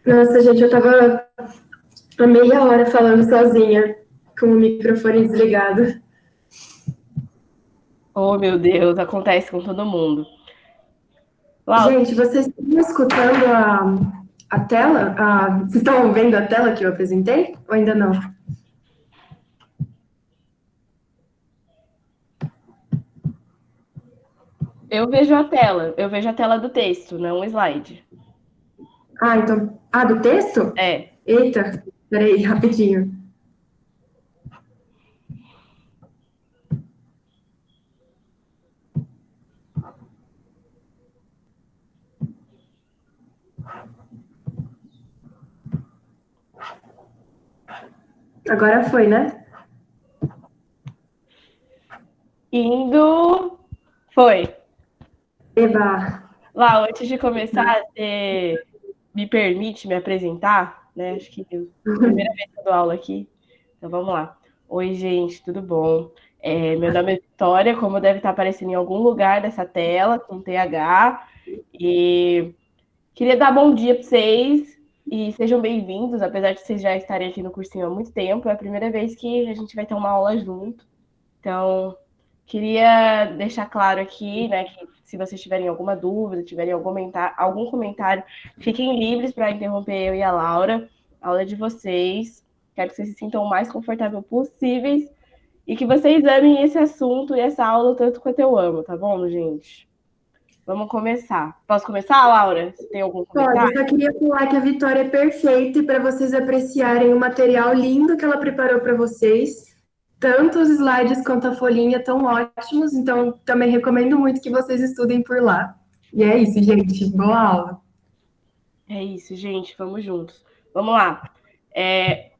Nossa, gente, eu tava há meia hora falando sozinha, com o microfone desligado. Oh, meu Deus, acontece com todo mundo. Laura, Gente, vocês estão escutando a tela? Vocês estão vendo a tela que eu apresentei? Ou ainda não? eu vejo a tela do texto, não o slide. Então. Do texto? É. Eita, peraí, rapidinho. Agora foi, né? Indo. Foi. Eba. Laura, antes de começar, você me permite me apresentar, né? Acho que é a primeira vez que eu dou aula aqui. Então vamos lá. Oi, gente, tudo bom? Meu nome é Vitória, como deve estar aparecendo em algum lugar dessa tela, com TH. E queria dar bom dia para vocês e sejam bem-vindos, apesar de vocês já estarem aqui no cursinho há muito tempo. É a primeira vez que a gente vai ter uma aula junto. Então, queria deixar claro aqui, né, que se vocês tiverem alguma dúvida, tiverem algum comentário, fiquem livres para interromper eu e a Laura. A aula é de vocês. Quero que vocês se sintam o mais confortável possíveis e que vocês amem esse assunto e essa aula tanto quanto eu amo, tá bom, gente? Vamos começar. Posso começar, Laura? Você tem algum Pode, comentário? só queria falar que a Vitória é perfeita e para vocês apreciarem o material lindo que ela preparou para vocês. Tanto os slides quanto a folhinha estão ótimos, então também recomendo muito que vocês estudem por lá. E é isso, gente. Boa aula. É isso, gente, vamos juntos. Vamos lá.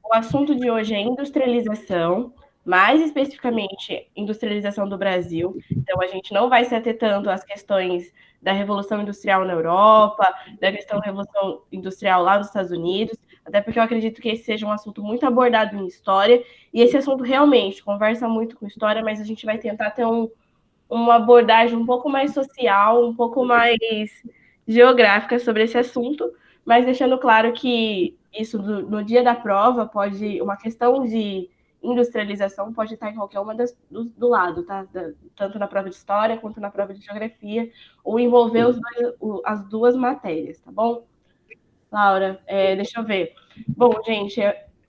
O assunto de hoje é industrialização, mais especificamente industrialização do Brasil. Então, a gente não vai se ater tanto às questões da Revolução Industrial na Europa, da questão da Revolução Industrial lá nos Estados Unidos, até porque eu acredito que esse seja um assunto muito abordado em história, e esse assunto realmente conversa muito com história, mas a gente vai tentar ter uma abordagem um pouco mais social, um pouco mais geográfica sobre esse assunto, mas deixando claro que isso no dia da prova pode, uma questão de industrialização pode estar em qualquer uma do lado, tá? Tanto na prova de história quanto na prova de geografia, ou envolver as duas matérias, tá bom? Laura, deixa eu ver. Bom, gente,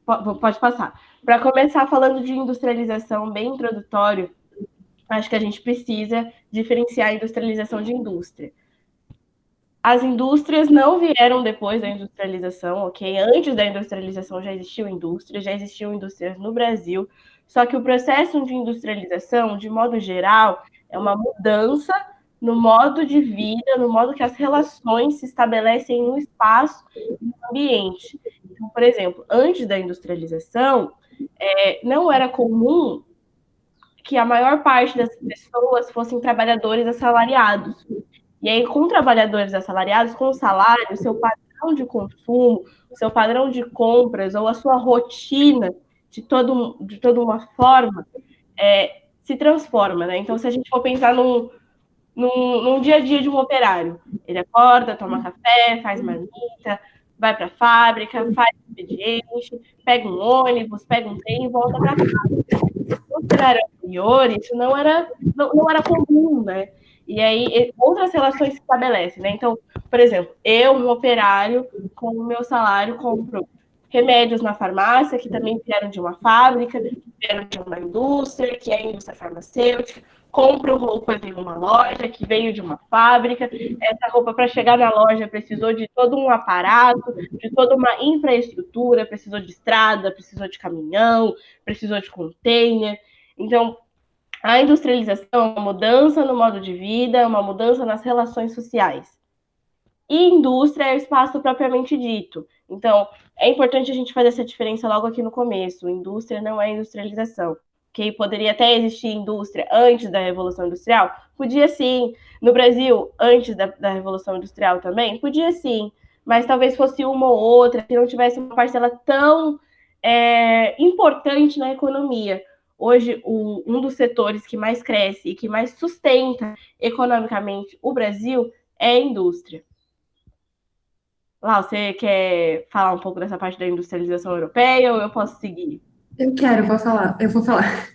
pode passar. Para começar falando de industrialização, bem introdutório, acho que a gente precisa diferenciar a industrialização de indústria. As indústrias não vieram depois da industrialização, ok? Antes da industrialização já existiam indústrias no Brasil, só que o processo de industrialização, de modo geral, é uma mudança no modo de vida, no modo que as relações se estabelecem no espaço e no ambiente. Então, por exemplo, antes da industrialização, não era comum que a maior parte das pessoas fossem trabalhadores assalariados. E aí, com trabalhadores assalariados, com salário, o seu padrão de consumo, o seu padrão de compras ou a sua rotina de toda uma forma se transforma, né? Então, se a gente for pensar num dia a dia de um operário, ele acorda, toma café, faz marmita, vai para a fábrica, faz expediente, pega um ônibus, pega um trem e volta para casa. No cenário anterior, isso não era comum, né? E aí outras relações se estabelecem, né? Então, por exemplo, eu, um operário, com o meu salário, compro remédios na farmácia, que também vieram de uma fábrica, vieram de uma indústria, que é a indústria farmacêutica, compro roupas em uma loja que veio de uma fábrica. Essa roupa, para chegar na loja, precisou de todo um aparato, de toda uma infraestrutura, precisou de estrada, precisou de caminhão, precisou de container. Então, a industrialização é uma mudança no modo de vida, uma mudança nas relações sociais. E indústria é o espaço propriamente dito. Então, é importante a gente fazer essa diferença logo aqui no começo. Indústria não é industrialização. Que poderia até existir indústria antes da Revolução Industrial? Podia sim. No Brasil, antes da Revolução Industrial também? Podia sim. Mas talvez fosse uma ou outra que não tivesse uma parcela tão importante na economia. Hoje, um dos setores que mais cresce e que mais sustenta economicamente o Brasil é a indústria. Lau, você quer falar um pouco dessa parte da industrialização europeia ou eu posso seguir? Eu vou falar.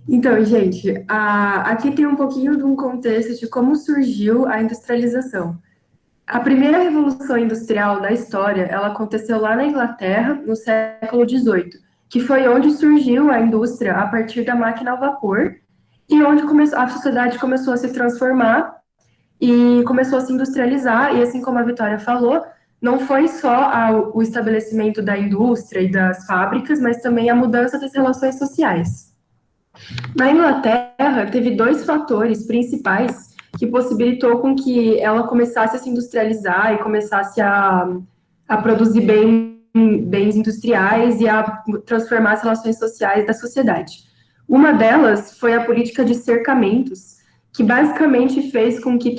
Então, gente, aqui tem um pouquinho de um contexto de como surgiu a industrialização. A primeira revolução industrial da história, ela aconteceu lá na Inglaterra, no século XVIII, que foi onde surgiu a indústria a partir da máquina a vapor e onde a sociedade começou a se transformar e começou a se industrializar, e assim como a Vitória falou, não foi só o estabelecimento da indústria e das fábricas, mas também a mudança das relações sociais. Na Inglaterra, teve dois fatores principais que possibilitou com que ela começasse a se industrializar e começasse a produzir bens industriais e a transformar as relações sociais da sociedade. Uma delas foi a política de cercamentos, que basicamente fez com que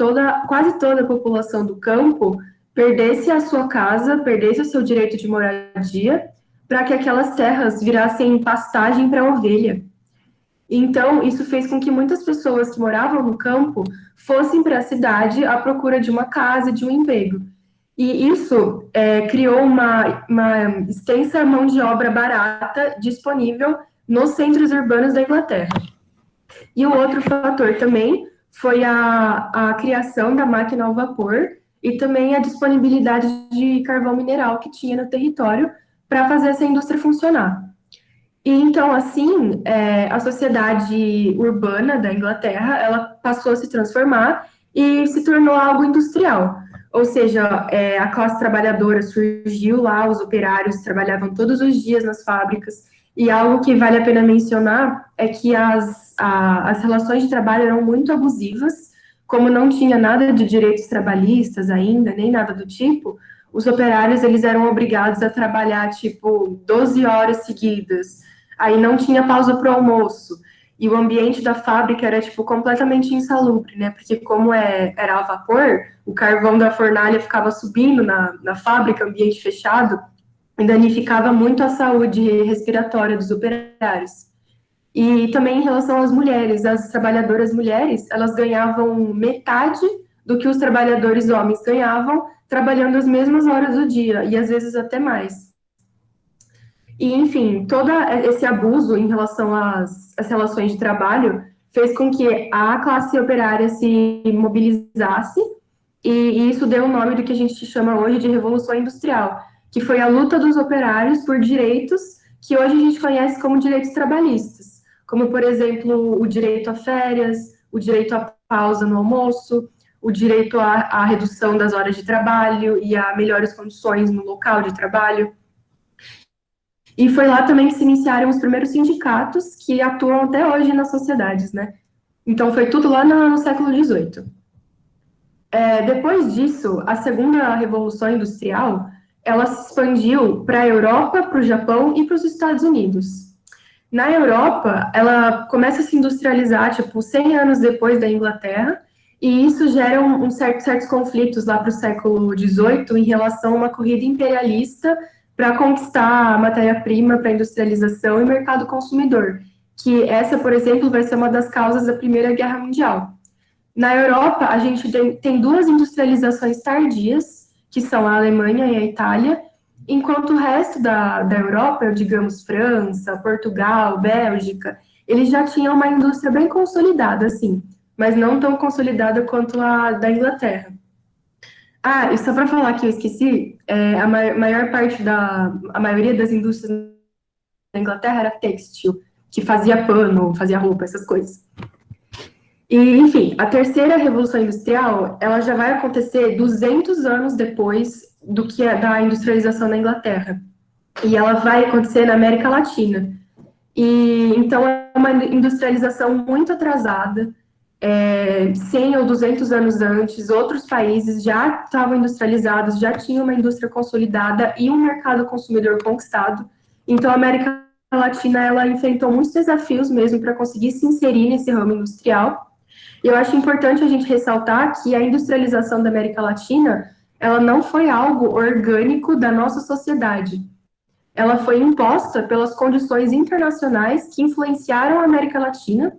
quase toda a população do campo perdesse a sua casa, perdesse o seu direito de moradia, para que aquelas terras virassem pastagem para a ovelha. Então, isso fez com que muitas pessoas que moravam no campo fossem para a cidade à procura de uma casa, de um emprego. E isso criou uma extensa mão de obra barata disponível nos centros urbanos da Inglaterra. E o outro fator também foi a criação da máquina ao vapor e também a disponibilidade de carvão mineral que tinha no território para fazer essa indústria funcionar. E então, assim, a sociedade urbana da Inglaterra, ela passou a se transformar e se tornou algo industrial. Ou seja, a classe trabalhadora surgiu lá, os operários trabalhavam todos os dias nas fábricas, e algo que vale a pena mencionar é que as relações de trabalho eram muito abusivas, como não tinha nada de direitos trabalhistas ainda, nem nada do tipo, os operários, eles eram obrigados a trabalhar, tipo, 12 horas seguidas, aí não tinha pausa para o almoço, e o ambiente da fábrica era, tipo, completamente insalubre, né, porque como era a vapor, o carvão da fornalha ficava subindo na fábrica, ambiente fechado, e danificava muito a saúde respiratória dos operários. E também em relação às mulheres, as trabalhadoras mulheres, elas ganhavam metade do que os trabalhadores homens ganhavam, trabalhando as mesmas horas do dia, e às vezes até mais. E, enfim, todo esse abuso em relação às relações de trabalho fez com que a classe operária se mobilizasse, e isso deu o nome do que a gente chama hoje de Revolução Industrial, que foi a luta dos operários por direitos que hoje a gente conhece como direitos trabalhistas, como, por exemplo, o direito a férias, o direito à pausa no almoço, o direito à redução das horas de trabalho e a melhores condições no local de trabalho. E foi lá também que se iniciaram os primeiros sindicatos que atuam até hoje nas sociedades, né? Então, foi tudo lá no século XVIII. Depois disso, a segunda revolução industrial, ela se expandiu para a Europa, para o Japão e para os Estados Unidos. Na Europa, ela começa a se industrializar, tipo, 100 anos depois da Inglaterra, e isso gera certos conflitos lá para o século XVIII em relação a uma corrida imperialista para conquistar a matéria-prima para industrialização e mercado consumidor, que essa, por exemplo, vai ser uma das causas da Primeira Guerra Mundial. Na Europa, a gente tem duas industrializações tardias, que são a Alemanha e a Itália, enquanto o resto da Europa, digamos França, Portugal, Bélgica, eles já tinham uma indústria bem consolidada, assim, mas não tão consolidada quanto a da Inglaterra. Ah, e só para falar que eu esqueci, a maioria das indústrias da Inglaterra era têxtil, que fazia pano, fazia roupa, essas coisas. E, enfim, a terceira revolução industrial, ela já vai acontecer 200 anos depois do que é da industrialização na Inglaterra. E ela vai acontecer na América Latina. E então é uma industrialização muito atrasada. 100 ou 200 anos antes, outros países já estavam industrializados, já tinham uma indústria consolidada e um mercado consumidor conquistado. Então, a América Latina, ela enfrentou muitos desafios mesmo para conseguir se inserir nesse ramo industrial. E eu acho importante a gente ressaltar que a industrialização da América Latina, ela não foi algo orgânico da nossa sociedade. Ela foi imposta pelas condições internacionais que influenciaram a América Latina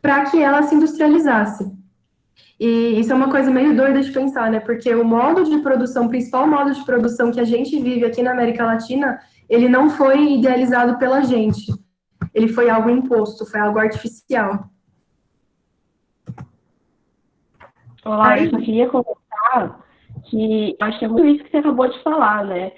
para que ela se industrializasse. E isso é uma coisa meio doida de pensar, né? Porque o modo de produção, o principal modo de produção que a gente vive aqui na América Latina, ele não foi idealizado pela gente. Ele foi algo imposto, foi algo artificial. Olá, eu só queria comentar que acho que é muito isso que você acabou de falar, né?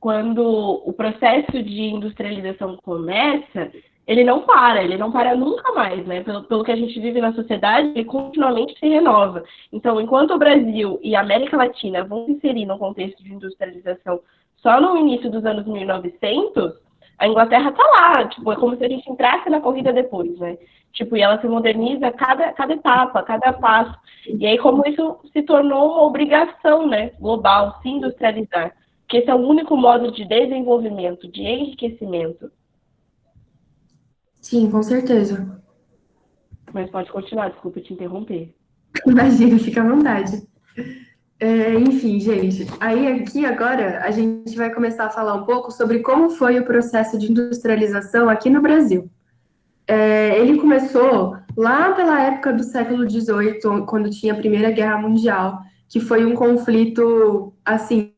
Quando o processo de industrialização começa, ele não para nunca mais, né? Pelo que a gente vive na sociedade, ele continuamente se renova. Então, enquanto o Brasil e a América Latina vão se inserir no contexto de industrialização só no início dos anos 1900, a Inglaterra tá lá, tipo, é como se a gente entrasse na corrida depois, né? Tipo, e ela se moderniza a cada etapa, a cada passo. E aí, como isso se tornou uma obrigação, né, global, se industrializar, que esse é o único modo de desenvolvimento, de enriquecimento. Sim, com certeza. Mas pode continuar, desculpa te interromper. Imagina, fica à vontade. Enfim, gente, aí aqui agora a gente vai começar a falar um pouco sobre como foi o processo de industrialização aqui no Brasil. Ele começou lá pela época do século XVIII, quando tinha a Primeira Guerra Mundial, que foi um conflito, assim,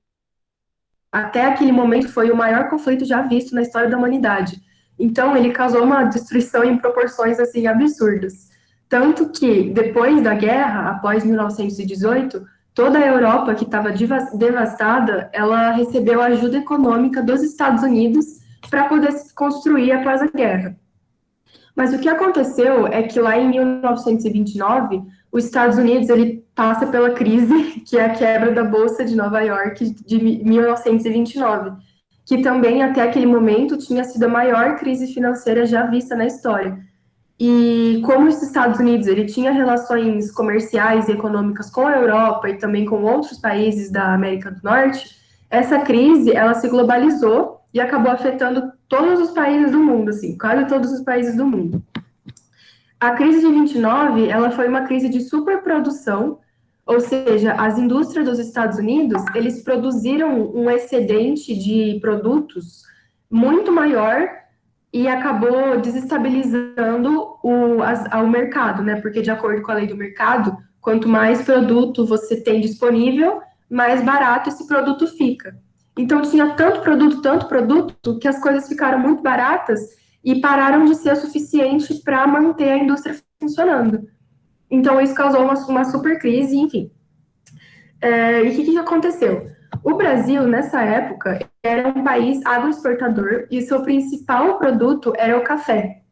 até aquele momento foi o maior conflito já visto na história da humanidade. Então, ele causou uma destruição em proporções, assim, absurdas. Tanto que, depois da guerra, após 1918, toda a Europa que estava devastada, ela recebeu ajuda econômica dos Estados Unidos para poder se construir após a guerra. Mas o que aconteceu é que lá em 1929, os Estados Unidos ele passa pela crise, que é a quebra da Bolsa de Nova York de 1929, que também até aquele momento tinha sido a maior crise financeira já vista na história. E como os Estados Unidos ele tinha relações comerciais e econômicas com a Europa e também com outros países da América do Norte, essa crise ela se globalizou e acabou afetando todos os países do mundo, assim, quase todos os países do mundo. A crise de 29, ela foi uma crise de superprodução, ou seja, as indústrias dos Estados Unidos, eles produziram um excedente de produtos muito maior e acabou desestabilizando o mercado, né? Porque, de acordo com a lei do mercado, quanto mais produto você tem disponível, mais barato esse produto fica. Então, tinha tanto produto, que as coisas ficaram muito baratas e pararam de ser o suficiente para manter a indústria funcionando. Então, isso causou uma super crise, enfim. E o que aconteceu? O Brasil, nessa época, era um país agroexportador e seu principal produto era o café.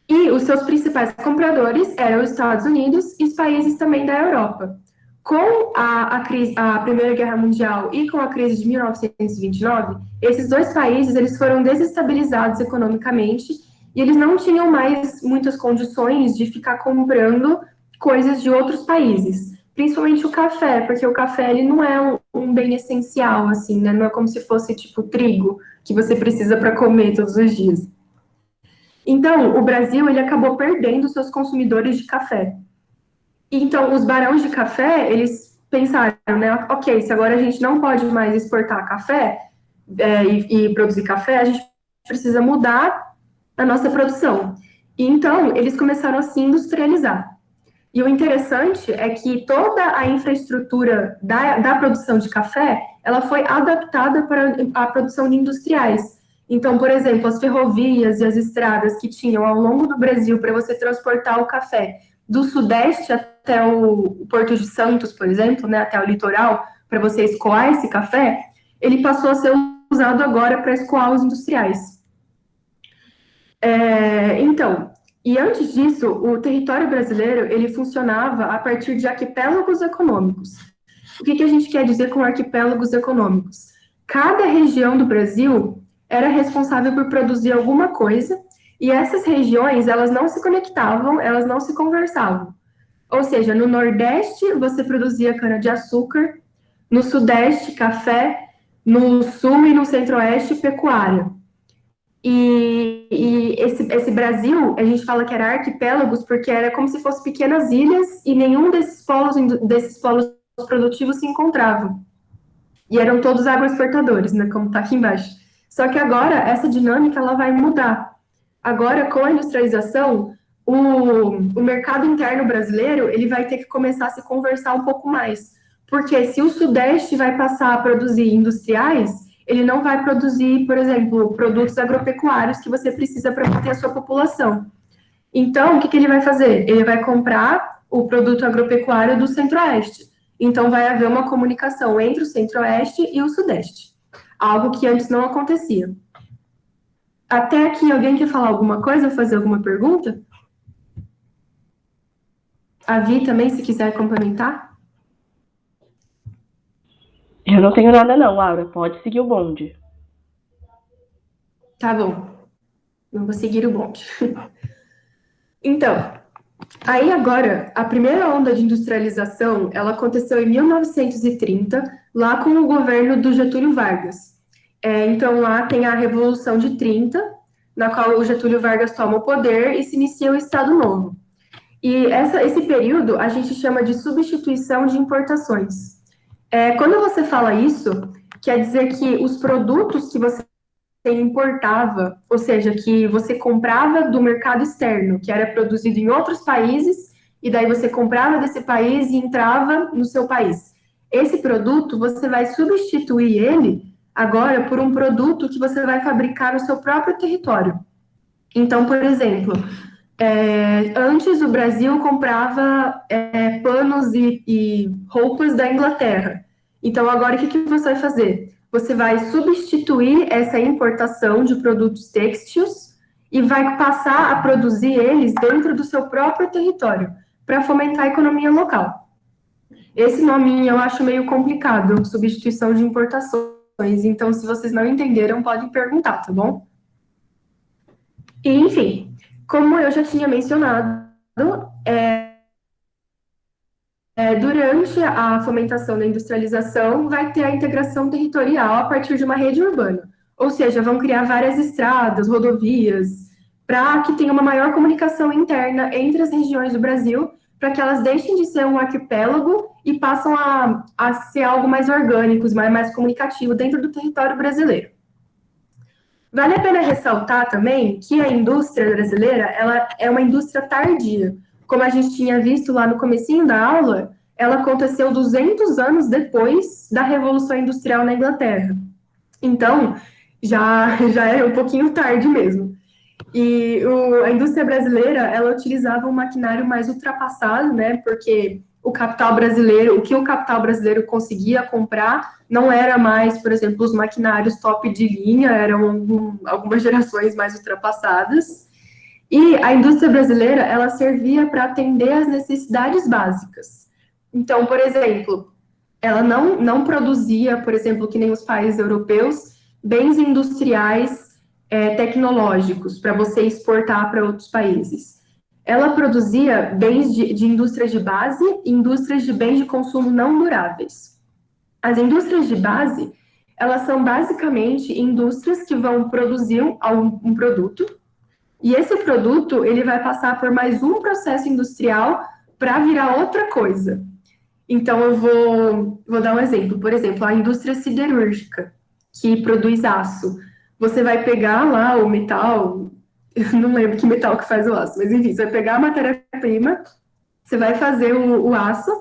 E os seus principais compradores eram os Estados Unidos e os países também da Europa. Com a Primeira Guerra Mundial e com a crise de 1929, esses dois países eles foram desestabilizados economicamente e eles não tinham mais muitas condições de ficar comprando coisas de outros países, principalmente o café, porque o café ele não é um bem essencial, assim, né? Não é como se fosse tipo trigo que você precisa para comer todos os dias. Então, o Brasil ele acabou perdendo seus consumidores de café. Então, os barões de café, eles pensaram, né, ok, se agora a gente não pode mais exportar café e produzir café, a gente precisa mudar a nossa produção. E, então, eles começaram a se industrializar. E o interessante é que toda a infraestrutura da produção de café, ela foi adaptada para a produção de industriais. Então, por exemplo, as ferrovias e as estradas que tinham ao longo do Brasil para você transportar o café do Sudeste até o Porto de Santos, por exemplo, né, até o litoral, para você escoar esse café, ele passou a ser usado agora para escoar os industriais. Então, e antes disso, o território brasileiro, ele funcionava a partir de arquipélagos econômicos. O que a gente quer dizer com arquipélagos econômicos? Cada região do Brasil era responsável por produzir alguma coisa, e essas regiões, elas não se conectavam, elas não se conversavam. Ou seja, no Nordeste, você produzia cana-de-açúcar, no Sudeste, café, no Sul e no Centro-Oeste, pecuária. E esse Brasil, a gente fala que era arquipélagos, porque era como se fossem pequenas ilhas e nenhum desses polos produtivos se encontravam. E eram todos agroexportadores, né, como está aqui embaixo. Só que agora, essa dinâmica, ela vai mudar. Agora, com a industrialização, o mercado interno brasileiro ele vai ter que começar a se conversar um pouco mais. Porque se o Sudeste vai passar a produzir industriais, ele não vai produzir, por exemplo, produtos agropecuários que você precisa para manter a sua população. Então, o que ele vai fazer? Ele vai comprar o produto agropecuário do Centro-Oeste. Então, vai haver uma comunicação entre o Centro-Oeste e o Sudeste. Algo que antes não acontecia. Até aqui, alguém quer falar alguma coisa, fazer alguma pergunta? A Vi também, se quiser complementar. Eu não tenho nada não, Laura. Pode seguir o bonde. Tá bom. Não vou seguir o bonde. Então, aí agora, a primeira onda de industrialização, ela aconteceu em 1930, lá com o governo do Getúlio Vargas. Então, lá tem a Revolução de 30, na qual o Getúlio Vargas toma o poder e se inicia o Estado Novo. E esse período a gente chama de substituição de importações. Quando você fala isso, quer dizer que os produtos que você importava, ou seja, que você comprava do mercado externo, que era produzido em outros países, e daí você comprava desse país e entrava no seu país. Esse produto, você vai substituir ele agora por um produto que você vai fabricar no seu próprio território. Então, por exemplo, antes o Brasil comprava panos e roupas da Inglaterra. Então, agora o que você vai fazer? Você vai substituir essa importação de produtos têxteis e vai passar a produzir eles dentro do seu próprio território, para fomentar a economia local. Esse nominho eu acho meio complicado, substituição de importações. Então, se vocês não entenderam, podem perguntar, tá bom? E, enfim, como eu já tinha mencionado, durante a fomentação da industrialização, vai ter a integração territorial a partir de uma rede urbana. Ou seja, vão criar várias estradas, rodovias, para que tenha uma maior comunicação interna entre as regiões do Brasil, para que elas deixem de ser um arquipélago e passam a ser algo mais orgânico, mais comunicativo dentro do território brasileiro. Vale a pena ressaltar também que a indústria brasileira, ela é uma indústria tardia. Como a gente tinha visto lá no comecinho da aula, ela aconteceu 200 anos depois da Revolução Industrial na Inglaterra. Então, já é um pouquinho tarde mesmo. E a indústria brasileira, ela utilizava um maquinário mais ultrapassado, né? Porque o que o capital brasileiro conseguia comprar não era mais, por exemplo, os maquinários top de linha, eram algumas gerações mais ultrapassadas. E a indústria brasileira, ela servia para atender às necessidades básicas. Então, por exemplo, ela não produzia, por exemplo, que nem os países europeus, bens industriais tecnológicos para você exportar para outros países. Ela produzia bens de indústrias de base e indústrias de bens de consumo não duráveis. As indústrias de base, elas são basicamente indústrias que vão produzir um produto, e esse produto, ele vai passar por mais um processo industrial para virar outra coisa. Então, eu vou dar um exemplo. Por exemplo, a indústria siderúrgica, que produz aço. Você vai pegar lá o metal, eu não lembro que metal que faz o aço, mas enfim, você vai pegar a matéria-prima, você vai fazer o aço,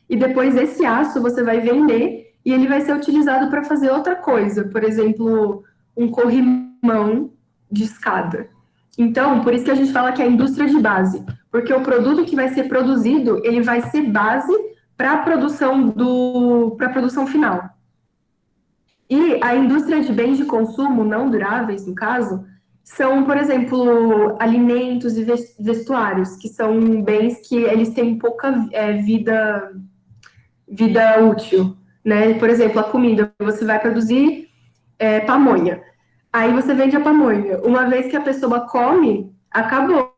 e depois esse aço você vai vender, e ele vai ser utilizado para fazer outra coisa. Por exemplo, um corrimão de escada. Então, por isso que a gente fala que é a indústria de base, porque o produto que vai ser produzido, ele vai ser base para a produção final. E a indústria de bens de consumo não duráveis, no caso, são, por exemplo, alimentos e vestuários, que são bens que eles têm pouca vida útil, né? Por exemplo, a comida, você vai produzir pamonha. Aí você vende a pamonha. Uma vez que a pessoa come, acabou.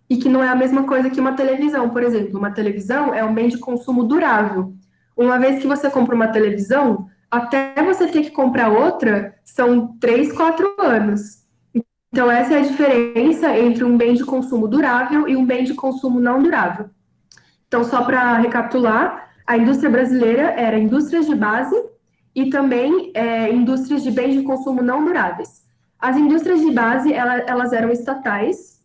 E que não é a mesma coisa que uma televisão, por exemplo. Uma televisão é um bem de consumo durável. Uma vez que você compra uma televisão, até você ter que comprar outra, são 3, 4 anos. Então, essa é a diferença entre um bem de consumo durável e um bem de consumo não durável. Então, só para recapitular, a indústria brasileira era indústrias de base e também indústrias de bens de consumo não duráveis. As indústrias de base, elas eram estatais,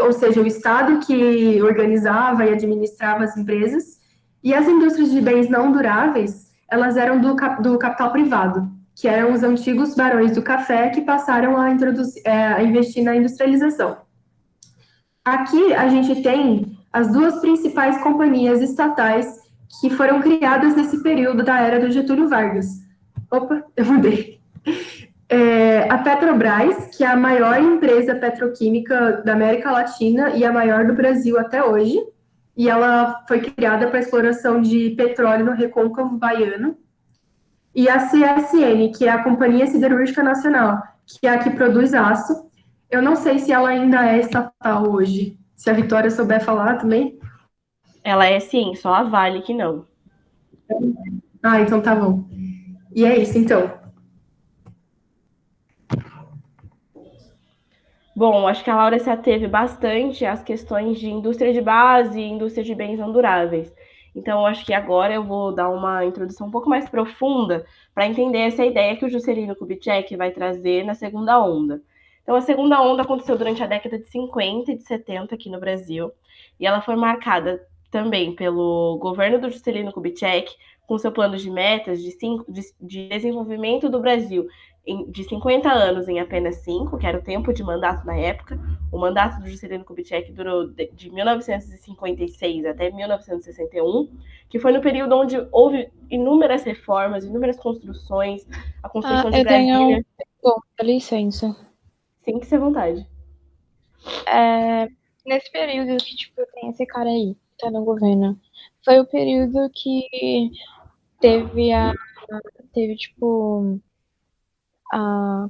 ou seja, o Estado que organizava e administrava as empresas, e as indústrias de bens não duráveis, elas eram do capital privado, que eram os antigos barões do café que passaram a investir na industrialização. Aqui a gente tem as duas principais companhias estatais que foram criadas nesse período da era do Getúlio Vargas. Opa, eu mudei. A Petrobras, que é a maior empresa petroquímica da América Latina e a maior do Brasil até hoje, e ela foi criada para a exploração de petróleo no Recôncavo Baiano. E a CSN, que é a Companhia Siderúrgica Nacional, que é a que produz aço. Eu não sei se ela ainda é estatal hoje. Se a Vitória souber falar também. Ela é sim, só a Vale que não. Ah, então tá bom. E é isso, então. Bom, acho que a Laura se ateve bastante às questões de indústria de base e indústria de bens não duráveis. Então, acho que agora eu vou dar uma introdução um pouco mais profunda para entender essa ideia que o Juscelino Kubitschek vai trazer na segunda onda. Então, a segunda onda aconteceu durante a década de 50 e de 70 aqui no Brasil, e ela foi marcada também pelo governo do Juscelino Kubitschek, com seu plano de metas de desenvolvimento do Brasil de 50 anos em apenas 5, que era o tempo de mandato na época. O mandato do Juscelino Kubitschek durou de 1956 até 1961, que foi no período onde houve inúmeras reformas, inúmeras construções, a construção de Brasília. Bom, dá licença. Sim, que se à vontade. Nesse período que, tipo, tem esse cara aí, que tá no governo, foi o período que teve, tipo,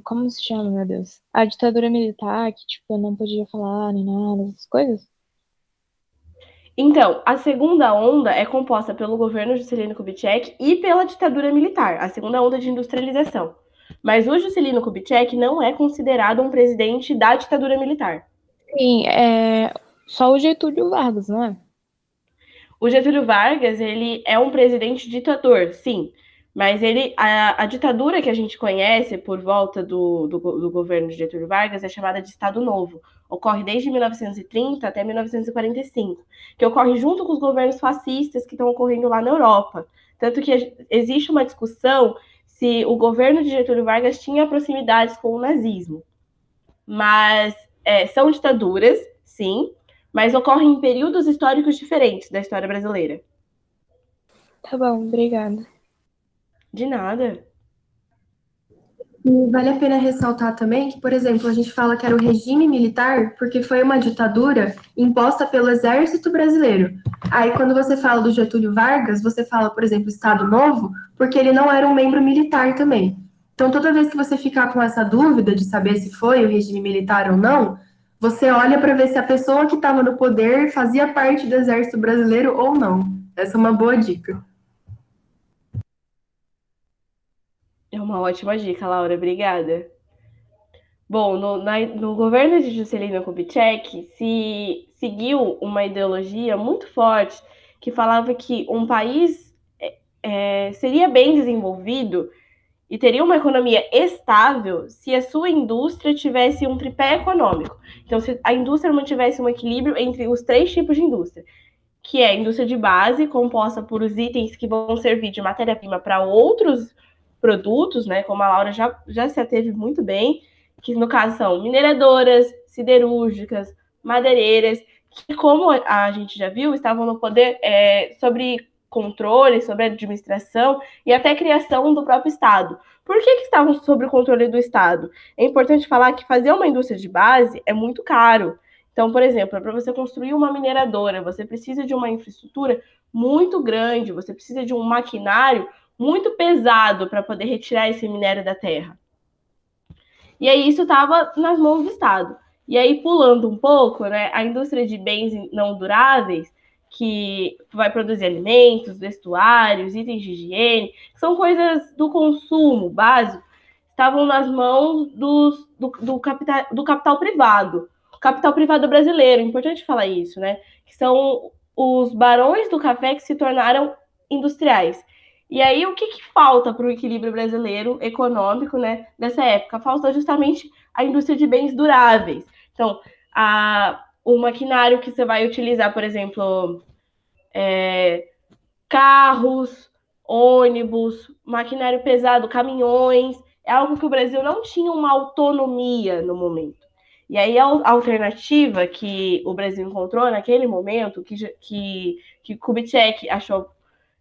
como se chama, meu Deus? A ditadura militar, que, tipo, não podia falar nem nada, essas coisas? Então, a segunda onda é composta pelo governo Juscelino Kubitschek e pela ditadura militar, a segunda onda de industrialização. Mas o Juscelino Kubitschek não é considerado um presidente da ditadura militar. Sim, só o Getúlio Vargas, não é? O Getúlio Vargas, ele é um presidente ditador, sim. Mas a ditadura que a gente conhece por volta do governo de Getúlio Vargas é chamada de Estado Novo. Ocorre desde 1930 até 1945, que ocorre junto com os governos fascistas que estão ocorrendo lá na Europa. Tanto que existe uma discussão se o governo de Getúlio Vargas tinha proximidades com o nazismo. Mas são ditaduras, sim, mas ocorrem em períodos históricos diferentes da história brasileira. Tá bom, obrigada. De nada. E vale a pena ressaltar também que, por exemplo, a gente fala que era o regime militar porque foi uma ditadura imposta pelo Exército Brasileiro. Aí, quando você fala do Getúlio Vargas, você fala, por exemplo, Estado Novo, porque ele não era um membro militar também. Então, toda vez que você ficar com essa dúvida de saber se foi o regime militar ou não, você olha para ver se a pessoa que estava no poder fazia parte do Exército Brasileiro ou não. Essa é uma boa dica. É uma ótima dica, Laura. Obrigada. Bom, no governo de Juscelino Kubitschek se seguiu uma ideologia muito forte que falava que um país seria bem desenvolvido e teria uma economia estável se a sua indústria tivesse um tripé econômico. Então, se a indústria mantivesse um equilíbrio entre os 3 tipos de indústria, que é a indústria de base, composta por os itens que vão servir de matéria-prima para outros produtos, né, como a Laura já se ateve muito bem, que no caso são mineradoras, siderúrgicas, madeireiras, que, como a gente já viu, estavam no poder sobre controle, sobre administração e até criação do próprio Estado. Por que estavam sob o controle do Estado? É importante falar que fazer uma indústria de base é muito caro. Então, por exemplo, para você construir uma mineradora, você precisa de uma infraestrutura muito grande, você precisa de um maquinário muito pesado para poder retirar esse minério da terra. E aí isso estava nas mãos do Estado. E aí, pulando um pouco, né, a indústria de bens não duráveis, que vai produzir alimentos, vestuários, itens de higiene, que são coisas do consumo básico, estavam nas mãos do capital privado. O capital privado brasileiro, importante falar isso, né? Que são os barões do café que se tornaram industriais. E aí, o que falta para o equilíbrio brasileiro econômico, né, dessa época? Falta justamente a indústria de bens duráveis. Então, o maquinário que você vai utilizar, por exemplo, carros, ônibus, maquinário pesado, caminhões, é algo que o Brasil não tinha uma autonomia no momento. E aí a alternativa que o Brasil encontrou naquele momento, que Kubitschek achou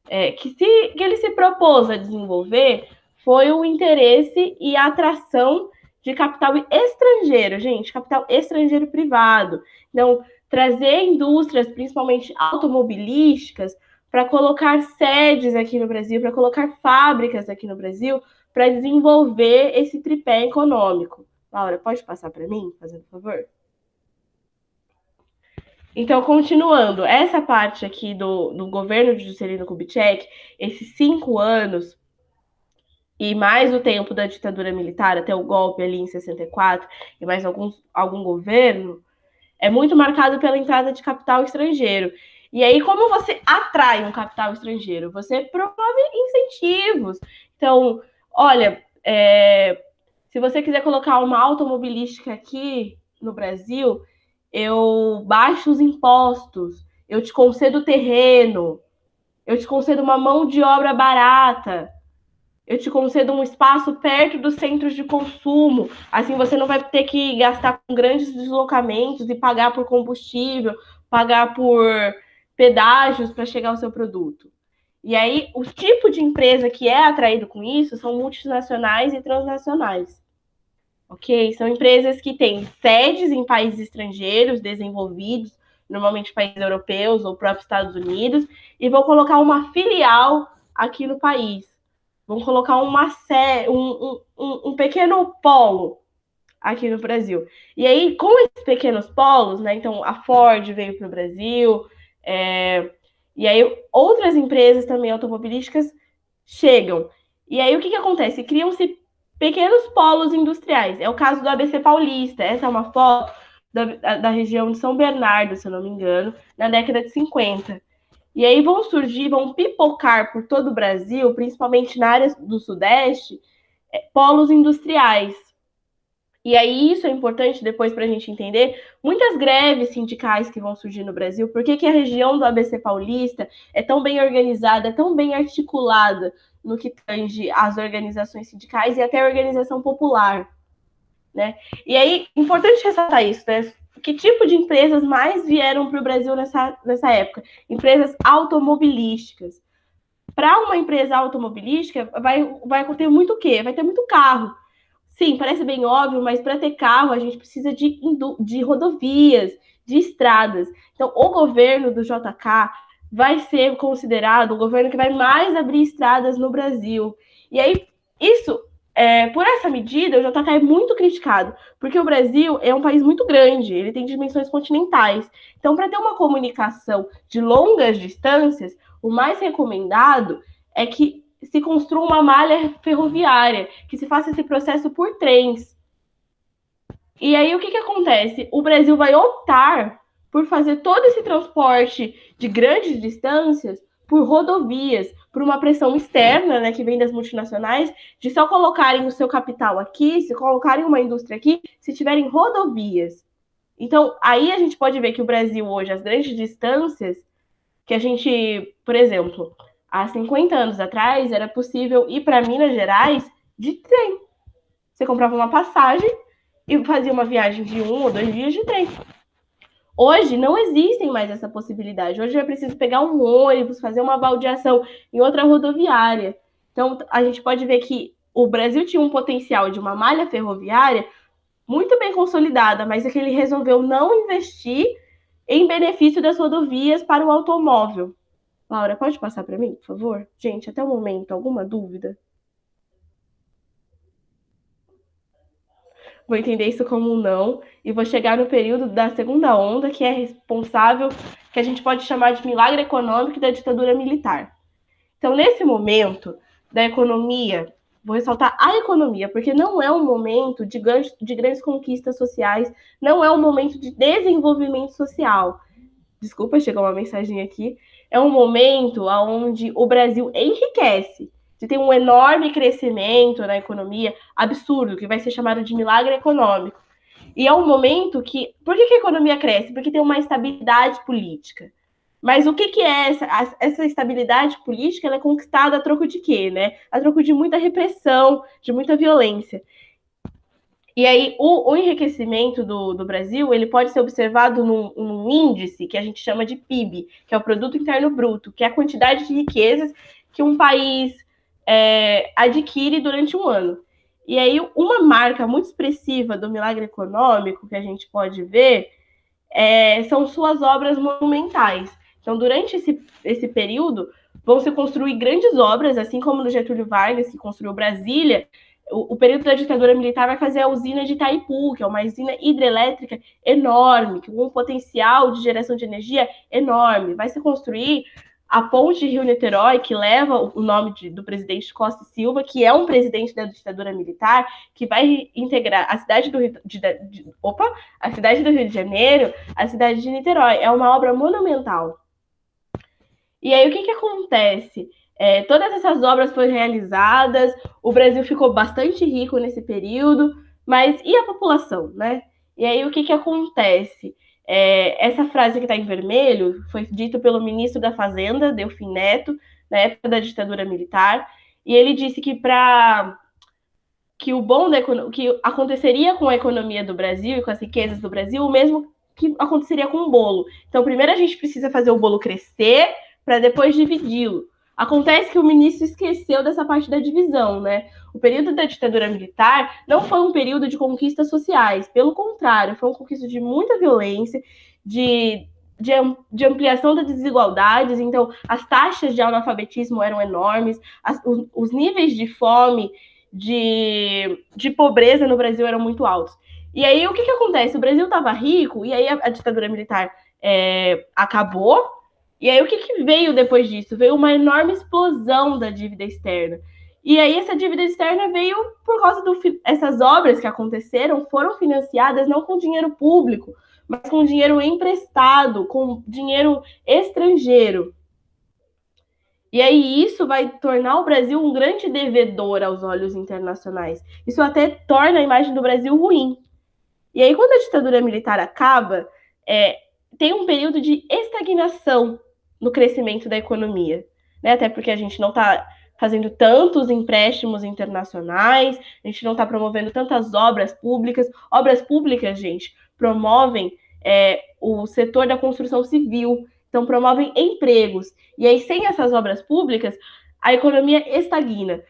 que ele se propôs a desenvolver, foi o interesse e a atração de capital estrangeiro, gente, capital estrangeiro privado. Então, trazer indústrias, principalmente automobilísticas, para colocar sedes aqui no Brasil, para colocar fábricas aqui no Brasil, para desenvolver esse tripé econômico. Laura, pode passar para mim, fazendo favor? Então, continuando, essa parte aqui do governo de Juscelino Kubitschek, esses 5 anos, e mais o tempo da ditadura militar, até o golpe ali em 64, e mais algum governo, é muito marcado pela entrada de capital estrangeiro. E aí, como você atrai um capital estrangeiro? Você promove incentivos. Então, olha, se você quiser colocar uma automobilística aqui no Brasil, eu baixo os impostos, eu te concedo terreno, eu te concedo uma mão de obra barata, eu te concedo um espaço perto dos centros de consumo. Assim você não vai ter que gastar com grandes deslocamentos e pagar por combustível, pagar por pedágios para chegar ao seu produto. E aí, o tipo de empresa que é atraído com isso são multinacionais e transnacionais. Ok? São empresas que têm sedes em países estrangeiros, desenvolvidos, normalmente países europeus ou próprios Estados Unidos, e vão colocar uma filial aqui no país. Vão colocar um pequeno polo aqui no Brasil. E aí, com esses pequenos polos, né? Então, a Ford veio para o Brasil, e aí outras empresas também automobilísticas chegam. E aí, o que acontece? Criam-se pequenos polos industriais. É o caso do ABC Paulista. Essa é uma foto da região de São Bernardo, se eu não me engano, na década de 50. E aí vão pipocar por todo o Brasil, principalmente na área do Sudeste, polos industriais. E aí isso é importante depois para a gente entender muitas greves sindicais que vão surgir no Brasil. Por que a região do ABC Paulista é tão bem organizada, tão bem articulada no que tange às organizações sindicais e até a organização popular, né? E aí, importante ressaltar isso, né? Que tipo de empresas mais vieram para o Brasil nessa época? Empresas automobilísticas. Para uma empresa automobilística, vai ter muito o quê? Vai ter muito carro. Sim, parece bem óbvio, mas para ter carro, a gente precisa de rodovias, de estradas. Então, o governo do JK vai ser considerado o governo que vai mais abrir estradas no Brasil. E aí, por essa medida, o JK é muito criticado, porque o Brasil é um país muito grande, ele tem dimensões continentais. Então, para ter uma comunicação de longas distâncias, o mais recomendado é que se construa uma malha ferroviária, que se faça esse processo por trens. E aí, o que acontece? O Brasil vai optar por fazer todo esse transporte de grandes distâncias por rodovias, por uma pressão externa, né, que vem das multinacionais, de só colocarem o seu capital aqui, se colocarem uma indústria aqui, se tiverem rodovias. Então, aí a gente pode ver que o Brasil hoje, as grandes distâncias, que a gente, por exemplo, há 50 anos atrás, era possível ir para Minas Gerais de trem. Você comprava uma passagem e fazia uma viagem de 1 ou 2 dias de trem. Hoje não existem mais essa possibilidade. Hoje é preciso pegar um ônibus, fazer uma baldeação em outra rodoviária. Então, a gente pode ver que o Brasil tinha um potencial de uma malha ferroviária muito bem consolidada, mas é que ele resolveu não investir em benefício das rodovias para o automóvel. Laura, pode passar para mim, por favor? Gente, até o momento, alguma dúvida? Vou entender isso como um não, e vou chegar no período da segunda onda, que é responsável, que a gente pode chamar de milagre econômico da ditadura militar. Então, nesse momento da economia, vou ressaltar a economia, porque não é um momento de grandes conquistas sociais, não é um momento de desenvolvimento social. Desculpa, chegou uma mensagem aqui. É um momento onde o Brasil enriquece. Você tem um enorme crescimento na economia, absurdo, que vai ser chamado de milagre econômico. E é um momento que... Por que a economia cresce? Porque tem uma estabilidade política. Mas o que é essa estabilidade política? Ela é conquistada a troco de quê, né? A troco de muita repressão, de muita violência. E aí, o enriquecimento do Brasil, ele pode ser observado num índice que a gente chama de PIB, que é o Produto Interno Bruto, que é a quantidade de riquezas que um país adquire durante um ano. E aí, uma marca muito expressiva do milagre econômico que a gente pode ver são suas obras monumentais. Então, durante esse período, vão se construir grandes obras, assim como no Getúlio Vargas, que construiu Brasília. O período da ditadura militar vai fazer a usina de Itaipu, que é uma usina hidrelétrica enorme, com um potencial de geração de energia enorme. Vai se construir a ponte Rio-Niterói, que leva o nome do presidente Costa e Silva, que é um presidente da ditadura militar, que vai integrar a cidade do Rio de Janeiro, a cidade de Niterói. É uma obra monumental. E aí, o que acontece? Todas essas obras foram realizadas, o Brasil ficou bastante rico nesse período, mas e a população, né? E aí, o que acontece? Essa frase que está em vermelho foi dita pelo ministro da Fazenda, Delfim Neto, na época da ditadura militar, e ele disse que que aconteceria com a economia do Brasil e com as riquezas do Brasil o mesmo que aconteceria com o bolo. Então, primeiro a gente precisa fazer o bolo crescer para depois dividi-lo. Acontece que o ministro esqueceu dessa parte da divisão, né? O período da ditadura militar não foi um período de conquistas sociais, pelo contrário, foi um conquista de muita violência, de ampliação das desigualdades. Então, as taxas de analfabetismo eram enormes, os níveis de fome, de pobreza no Brasil eram muito altos. E aí, o que acontece? O Brasil estava rico, e aí a ditadura militar acabou, e aí o que veio depois disso? Veio uma enorme explosão da dívida externa. E aí essa dívida externa veio por causa essas obras que aconteceram, foram financiadas não com dinheiro público, mas com dinheiro emprestado, com dinheiro estrangeiro. E aí isso vai tornar o Brasil um grande devedor aos olhos internacionais. Isso até torna a imagem do Brasil ruim. E aí, quando a ditadura militar acaba, tem um período de estagnação no crescimento da economia, né? Até porque a gente não está fazendo tantos empréstimos internacionais, a gente não está promovendo tantas obras públicas. Obras públicas, gente, promovem o setor da construção civil, então promovem empregos. E aí, sem essas obras públicas, a economia estagna.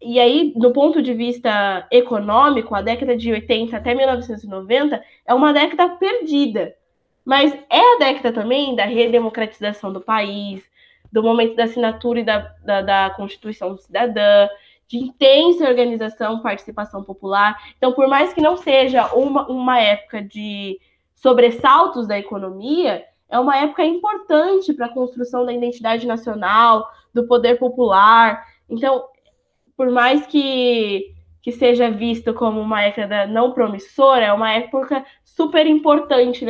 E aí, do ponto de vista econômico, a década de 80 até 1990 é uma década perdida. Mas é a década também da redemocratização do país, do momento da assinatura e da Constituição Cidadã, de intensa organização, participação popular. Então, por mais que não seja uma época de sobressaltos da economia, é uma época importante para a construção da identidade nacional, do poder popular. Então, por mais que seja visto como uma década não promissora, é uma época super importante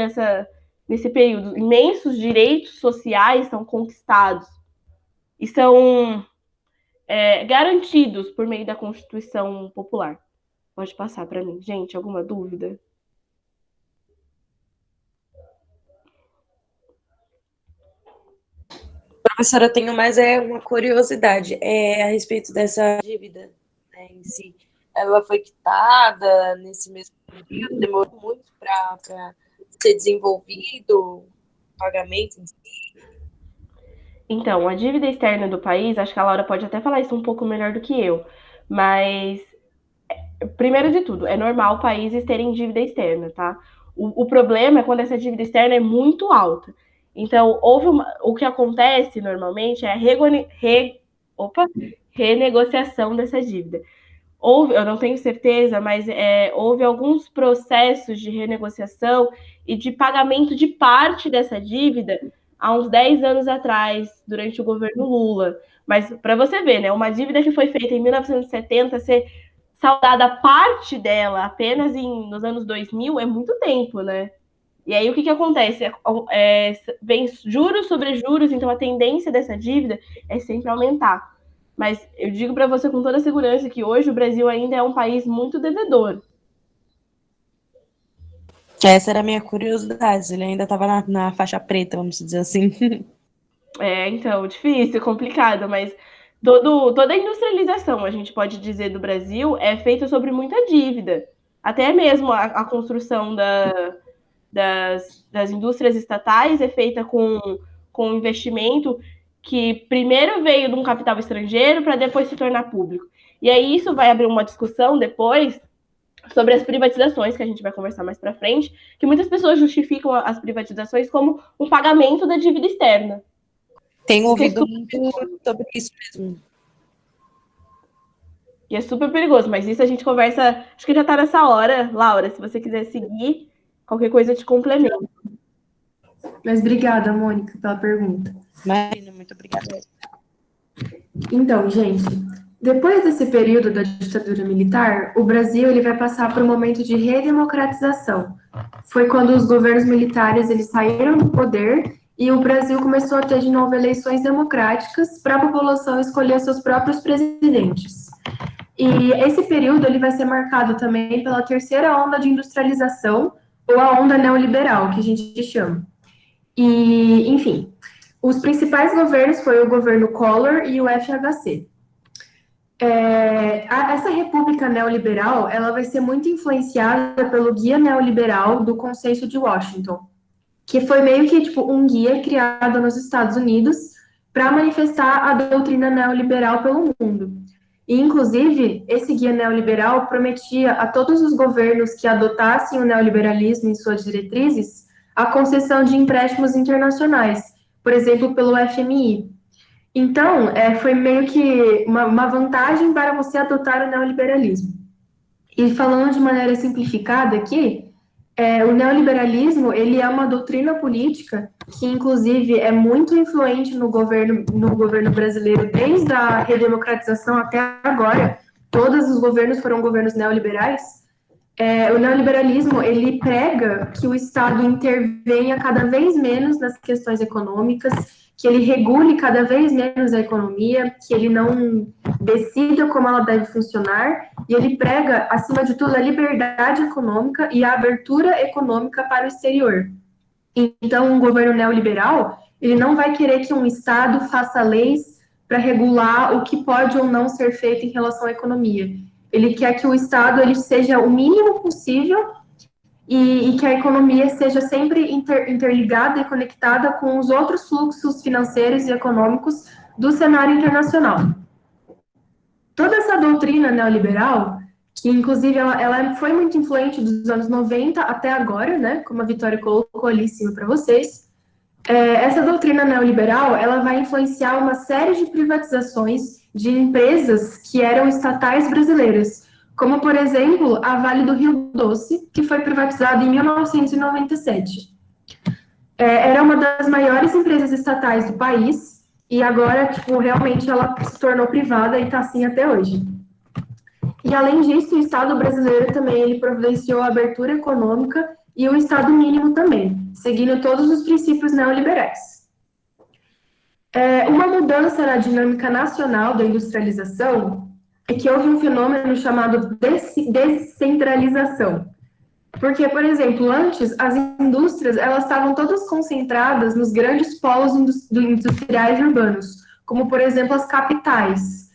nesse período. Imensos direitos sociais são conquistados e são garantidos por meio da Constituição Popular. Pode passar para mim. Gente, alguma dúvida? Professora, eu tenho mais uma curiosidade a respeito dessa dívida, né, em si. Ela foi quitada nesse mesmo período, demorou muito para ser desenvolvido o pagamento em si. Então, a dívida externa do país, acho que a Laura pode até falar isso um pouco melhor do que eu, mas, primeiro de tudo, é normal países terem dívida externa, tá? O problema é quando essa dívida externa é muito alta. Então, o que acontece normalmente é a renegociação dessa dívida. Eu não tenho certeza, mas houve alguns processos de renegociação e de pagamento de parte dessa dívida há uns 10 anos atrás, durante o governo Lula. Mas, para você ver, né, uma dívida que foi feita em 1970 ser saldada parte dela apenas nos anos 2000 é muito tempo, né? E aí o que acontece? Vem juros sobre juros, então a tendência dessa dívida é sempre aumentar. Mas eu digo para você com toda segurança que hoje o Brasil ainda é um país muito devedor. Essa era a minha curiosidade. Ele ainda estava na faixa preta, vamos dizer assim. Então, difícil, complicado, mas toda a industrialização, a gente pode dizer, do Brasil é feita sobre muita dívida. Até mesmo a construção das indústrias estatais é feita com investimento que primeiro veio de um capital estrangeiro para depois se tornar público. E aí isso vai abrir uma discussão depois sobre as privatizações, que a gente vai conversar mais para frente, que muitas pessoas justificam as privatizações como um pagamento da dívida externa. Tenho ouvido muito sobre isso mesmo. E é super perigoso, mas isso a gente conversa, acho que já está nessa hora. Laura, se você quiser seguir, qualquer coisa eu te complemento. Mas obrigada, Mônica, pela pergunta. Imagina, muito obrigada. Então, gente, depois desse período da ditadura militar, o Brasil ele vai passar por um momento de redemocratização. Foi quando os governos militares eles saíram do poder e o Brasil começou a ter de novo eleições democráticas para a população escolher seus próprios presidentes. E esse período ele vai ser marcado também pela terceira onda de industrialização, ou a onda neoliberal, que a gente chama. E, enfim, os principais governos foram o governo Collor e o FHC. Essa república neoliberal, ela vai ser muito influenciada pelo Guia Neoliberal do Consenso de Washington, que foi meio que tipo um guia criado nos Estados Unidos para manifestar a doutrina neoliberal pelo mundo. E, inclusive, esse guia neoliberal prometia a todos os governos que adotassem o neoliberalismo em suas diretrizes a concessão de empréstimos internacionais, por exemplo, pelo FMI. Então, foi meio que uma vantagem para você adotar o neoliberalismo. E falando de maneira simplificada aqui, o neoliberalismo ele é uma doutrina política que, inclusive, é muito influente no governo brasileiro desde a redemocratização até agora. Todos os governos foram governos neoliberais. O neoliberalismo ele prega que o Estado intervenha cada vez menos nas questões econômicas, que ele regule cada vez menos a economia, que ele não decida como ela deve funcionar, e ele prega, acima de tudo, a liberdade econômica e a abertura econômica para o exterior. Então, um governo neoliberal, ele não vai querer que um Estado faça leis para regular o que pode ou não ser feito em relação à economia. Ele quer que o Estado ele seja o mínimo possível e que a economia seja sempre interligada e conectada com os outros fluxos financeiros e econômicos do cenário internacional. Toda essa doutrina neoliberal, que inclusive ela foi muito influente dos anos 90 até agora, né, como a Vitória colocou ali em cima para vocês, essa doutrina neoliberal ela vai influenciar uma série de privatizações de empresas que eram estatais brasileiras, como, por exemplo, a Vale do Rio Doce, que foi privatizada em 1997. Era uma das maiores empresas estatais do país, e agora, realmente ela se tornou privada e está assim até hoje. E, além disso, o Estado brasileiro também ele providenciou a abertura econômica e o Estado mínimo também, seguindo todos os princípios neoliberais. Uma mudança na dinâmica nacional da industrialização é que houve um fenômeno chamado descentralização. Porque, por exemplo, antes, as indústrias elas estavam todas concentradas nos grandes polos industriais urbanos, como, por exemplo, as capitais,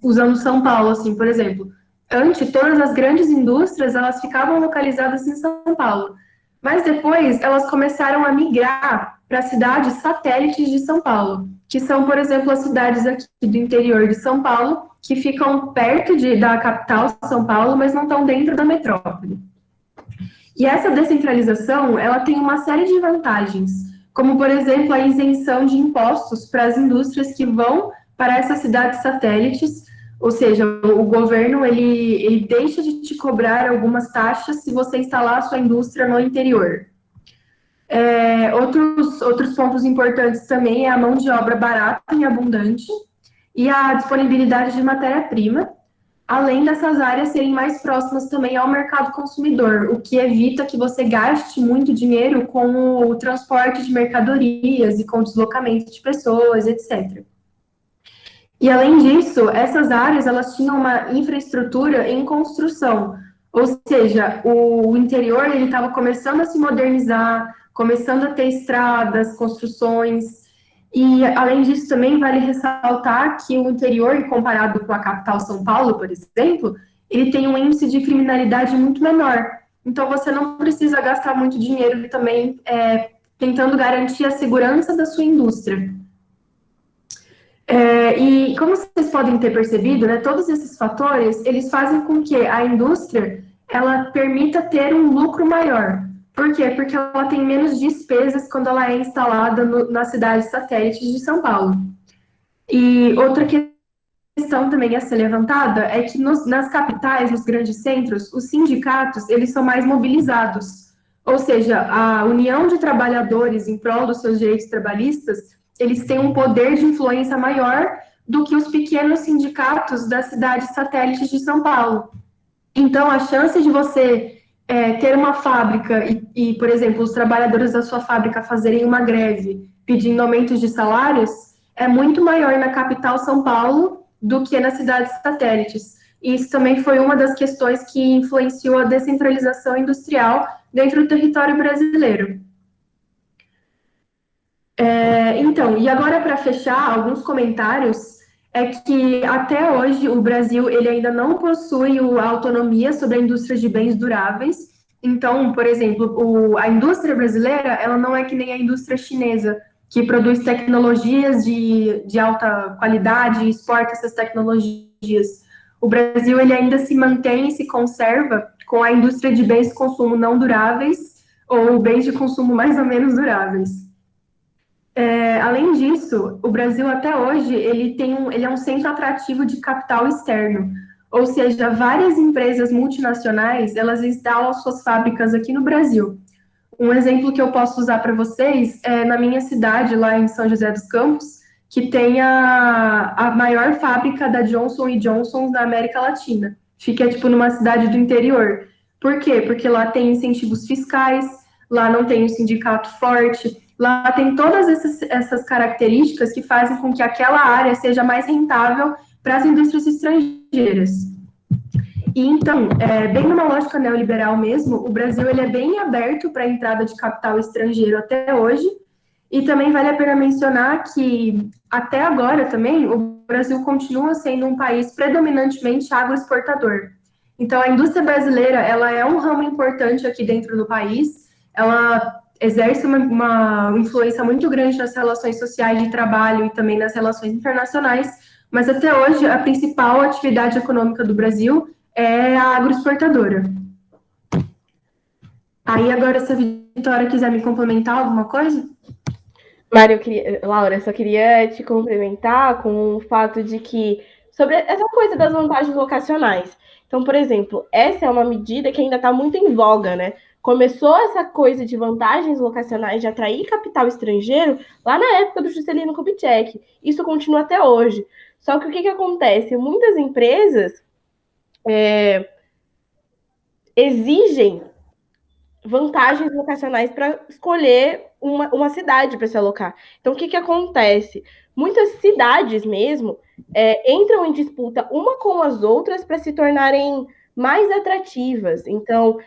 usando São Paulo, assim, por exemplo. Antes, todas as grandes indústrias elas ficavam localizadas em São Paulo, mas depois elas começaram a migrar para cidades satélites de São Paulo, que são, por exemplo, as cidades aqui do interior de São Paulo, que ficam perto da capital, São Paulo, mas não estão dentro da metrópole. E essa descentralização, ela tem uma série de vantagens, como, por exemplo, a isenção de impostos para as indústrias que vão para essas cidades satélites, ou seja, o governo, ele deixa de te cobrar algumas taxas se você instalar a sua indústria no interior. Outros pontos importantes também é a mão de obra barata e abundante e a disponibilidade de matéria-prima, além dessas áreas serem mais próximas também ao mercado consumidor, o que evita que você gaste muito dinheiro com o transporte de mercadorias e com o deslocamento de pessoas, etc. E, além disso, essas áreas elas tinham uma infraestrutura em construção, Ou seja, o interior ele estava começando a se modernizar, começando a ter estradas, construções, e além disso também vale ressaltar que o interior, comparado com a capital São Paulo, por exemplo, ele tem um índice de criminalidade muito menor. Então você não precisa gastar muito dinheiro também tentando garantir a segurança da sua indústria. E como vocês podem ter percebido, né, todos esses fatores, eles fazem com que a indústria, ela permita ter um lucro maior. Por quê? Porque ela tem menos despesas quando ela é instalada nas cidades satélites de São Paulo. E outra questão também a ser levantada é que nas capitais, nos grandes centros, os sindicatos, eles são mais mobilizados. Ou seja, a união de trabalhadores em prol dos seus direitos trabalhistas, eles têm um poder de influência maior do que os pequenos sindicatos das cidades satélites de São Paulo. Então, a chance de você ter uma fábrica e, por exemplo, os trabalhadores da sua fábrica fazerem uma greve pedindo aumentos de salários é muito maior na capital São Paulo do que nas cidades satélites. E isso também foi uma das questões que influenciou a descentralização industrial dentro do território brasileiro. Então, e agora para fechar, alguns comentários, é que até hoje o Brasil ele ainda não possui a autonomia sobre a indústria de bens duráveis. Então, por exemplo, a indústria brasileira, ela não é que nem a indústria chinesa, que produz tecnologias de alta qualidade e exporta essas tecnologias. O Brasil ele ainda se mantém e se conserva com a indústria de bens de consumo não duráveis ou bens de consumo mais ou menos duráveis. Além disso, o Brasil até hoje ele é um centro atrativo de capital externo, ou seja, várias empresas multinacionais elas instalam suas fábricas aqui no Brasil. Um exemplo que eu posso usar para vocês é na minha cidade, lá em São José dos Campos, que tem a maior fábrica da Johnson & Johnson da América Latina. Fica, tipo, numa cidade do interior. Por quê? Porque lá tem incentivos fiscais, lá não tem um sindicato forte, lá tem todas essas características que fazem com que aquela área seja mais rentável para as indústrias estrangeiras. E então, bem numa lógica neoliberal mesmo, o Brasil ele é bem aberto para a entrada de capital estrangeiro até hoje, e também vale a pena mencionar que, até agora também, o Brasil continua sendo um país predominantemente agroexportador. Então, a indústria brasileira, ela é um ramo importante aqui dentro do país, ela exerce uma influência muito grande nas relações sociais de trabalho e também nas relações internacionais, mas até hoje a principal atividade econômica do Brasil é a agroexportadora. Aí agora, se a Vitória quiser me complementar alguma coisa? Mário, Laura, eu só queria te complementar com o fato de que, sobre essa coisa das vantagens locacionais. Então, por exemplo, essa é uma medida que ainda está muito em voga, né? Começou essa coisa de vantagens locacionais, de atrair capital estrangeiro, lá na época do Juscelino Kubitschek. Isso continua até hoje. Só que o que acontece? Muitas empresas exigem vantagens locacionais para escolher uma cidade para se alocar. Então, o que acontece? Muitas cidades mesmo entram em disputa uma com as outras para se tornarem mais atrativas. Então,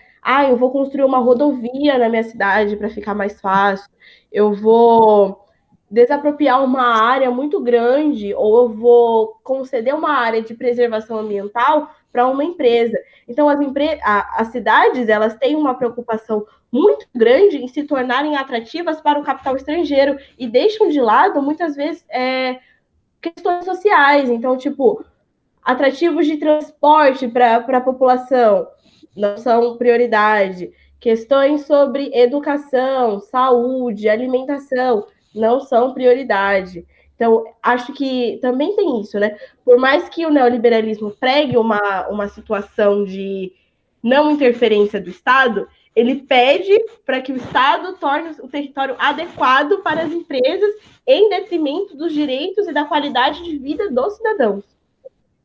eu vou construir uma rodovia na minha cidade para ficar mais fácil, eu vou desapropriar uma área muito grande, ou eu vou conceder uma área de preservação ambiental para uma empresa. Então, as cidades, elas têm uma preocupação muito grande em se tornarem atrativas para o capital estrangeiro e deixam de lado, muitas vezes, questões sociais. Então, tipo, atrativos de transporte para a população não são prioridade. Questões sobre educação, saúde, alimentação não são prioridade. Então, acho que também tem isso, né? Por mais que o neoliberalismo pregue uma situação de não interferência do Estado, ele pede para que o Estado torne o território adequado para as empresas em detrimento dos direitos e da qualidade de vida dos cidadãos.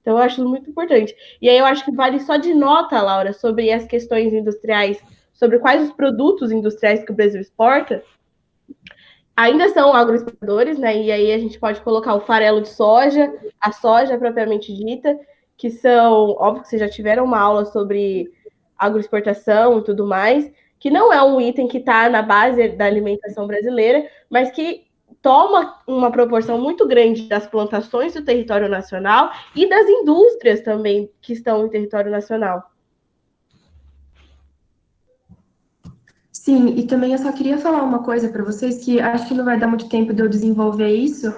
Então, eu acho muito importante. E aí, eu acho que vale só de nota, Laura, sobre as questões industriais, sobre quais os produtos industriais que o Brasil exporta, ainda são agroexportadores, né? E aí a gente pode colocar o farelo de soja, a soja propriamente dita, que são, óbvio que vocês já tiveram uma aula sobre agroexportação e tudo mais, que não é um item que está na base da alimentação brasileira, mas que toma uma proporção muito grande das plantações do território nacional e das indústrias também que estão em território nacional. Sim, e também eu só queria falar uma coisa para vocês, que acho que não vai dar muito tempo de eu desenvolver isso,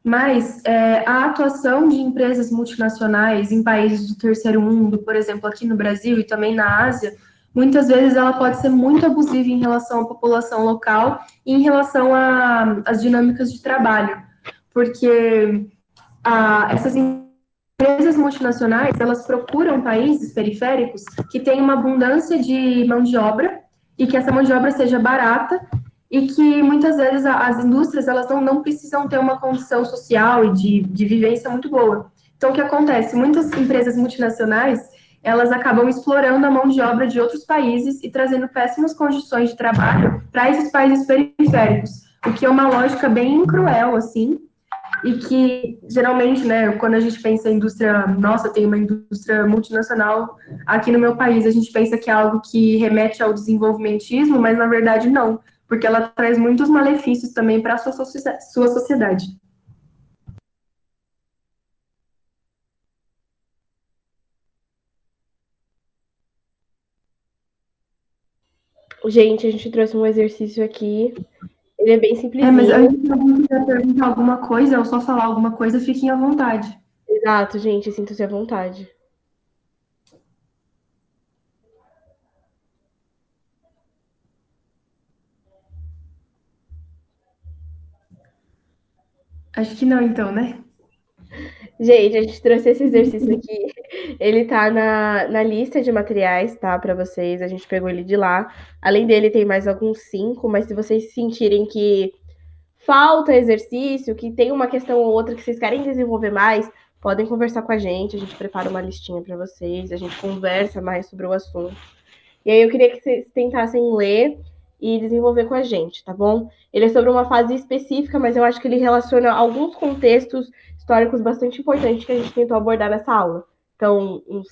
mas a atuação de empresas multinacionais em países do terceiro mundo, por exemplo, aqui no Brasil e também na Ásia, muitas vezes ela pode ser muito abusiva em relação à população local e em relação às dinâmicas de trabalho, porque essas empresas multinacionais, elas procuram países periféricos que tenham uma abundância de mão de obra e que essa mão de obra seja barata e que muitas vezes as indústrias elas não precisam ter uma condição social e de vivência muito boa. Então, o que acontece? Muitas empresas multinacionais, elas acabam explorando a mão de obra de outros países e trazendo péssimas condições de trabalho para esses países periféricos, o que é uma lógica bem cruel, assim, e que geralmente, né, quando a gente pensa em indústria, nossa, tem uma indústria multinacional aqui no meu país, a gente pensa que é algo que remete ao desenvolvimentismo, mas na verdade não, porque ela traz muitos malefícios também para a sua sociedade. Gente, a gente trouxe um exercício aqui. Ele é bem simplesinho. Mas antes de alguém quiser perguntar alguma coisa ou só falar alguma coisa, fiquem à vontade. Exato, gente, sinta-se à vontade. Acho que não, então, né? Gente, a gente trouxe esse exercício aqui. Ele tá na lista de materiais, tá? Para vocês. A gente pegou ele de lá. Além dele, tem mais alguns 5, mas se vocês sentirem que falta exercício, que tem uma questão ou outra que vocês querem desenvolver mais, podem conversar com a gente. A gente prepara uma listinha para vocês. A gente conversa mais sobre o assunto. E aí eu queria que vocês tentassem ler e desenvolver com a gente, tá bom? Ele é sobre uma fase específica, mas eu acho que ele relaciona alguns contextos históricos bastante importantes que a gente tentou abordar nessa aula. Então, uns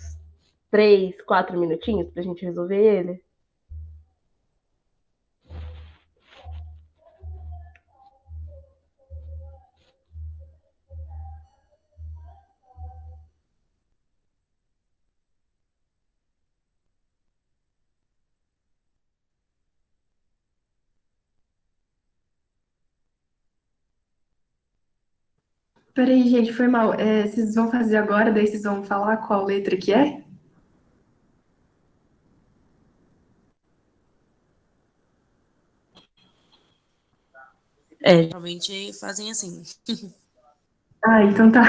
3, 4 minutinhos pra gente resolver ele. Peraí, gente, foi mal. Vocês vão fazer agora, daí vocês vão falar qual letra que é? Geralmente fazem assim. Ah, então tá.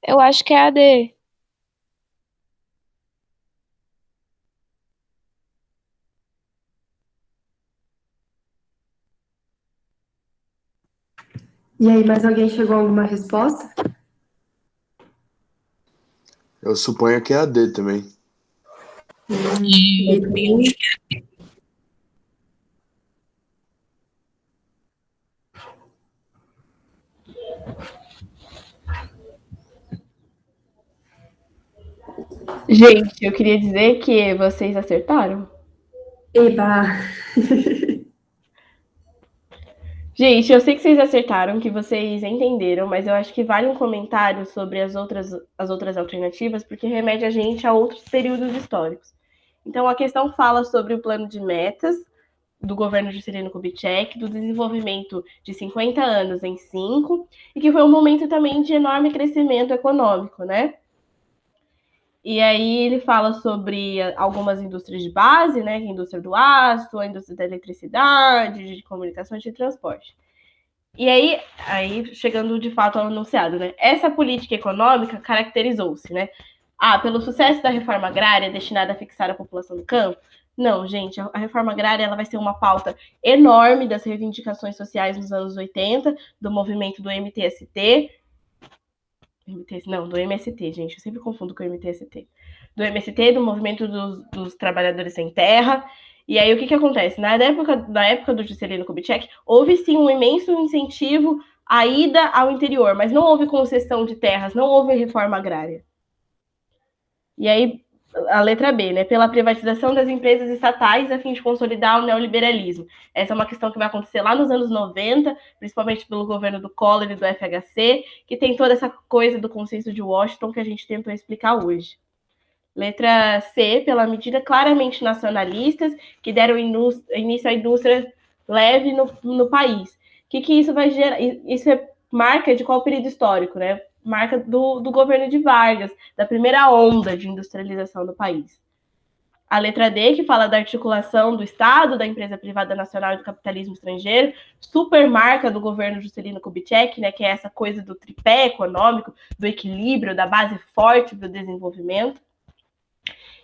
Eu acho que é AD. E aí, mais alguém chegou a alguma resposta? Eu suponho que é AD também. Letra I. Gente, eu queria dizer que vocês acertaram. Eba! Gente, eu sei que vocês acertaram, que vocês entenderam, mas eu acho que vale um comentário sobre as outras alternativas, porque remete a gente a outros períodos históricos. Então, a questão fala sobre o plano de metas do governo Juscelino Kubitschek, do desenvolvimento de 50 anos em 5, e que foi um momento também de enorme crescimento econômico, né? E aí ele fala sobre algumas indústrias de base, né, que é a indústria do aço, a indústria da eletricidade, de comunicações e de transporte. E aí chegando de fato ao enunciado, né? Essa política econômica caracterizou-se, né? Pelo sucesso da reforma agrária destinada a fixar a população do campo. Não, gente, a reforma agrária ela vai ser uma pauta enorme das reivindicações sociais nos anos 80, do movimento do MTST. Do MST, gente, eu sempre confundo com o MTST. Do MST, do movimento dos trabalhadores sem terra. E aí, o que acontece? Na época do Juscelino Kubitschek, houve sim um imenso incentivo à ida ao interior, mas não houve concessão de terras, não houve reforma agrária. E aí, a letra B, né? Pela privatização das empresas estatais a fim de consolidar o neoliberalismo. Essa é uma questão que vai acontecer lá nos anos 90, principalmente pelo governo do Collor e do FHC, que tem toda essa coisa do consenso de Washington que a gente tentou explicar hoje. Letra C, pela medida claramente nacionalistas que deram início à indústria leve no país. O que isso vai gerar? Isso é marca de qual período histórico, né? Marca do governo de Vargas, da primeira onda de industrialização do país. A letra D, que fala da articulação do Estado, da empresa privada nacional e do capitalismo estrangeiro, super marca do governo Juscelino Kubitschek, né, que é essa coisa do tripé econômico, do equilíbrio, da base forte para o desenvolvimento.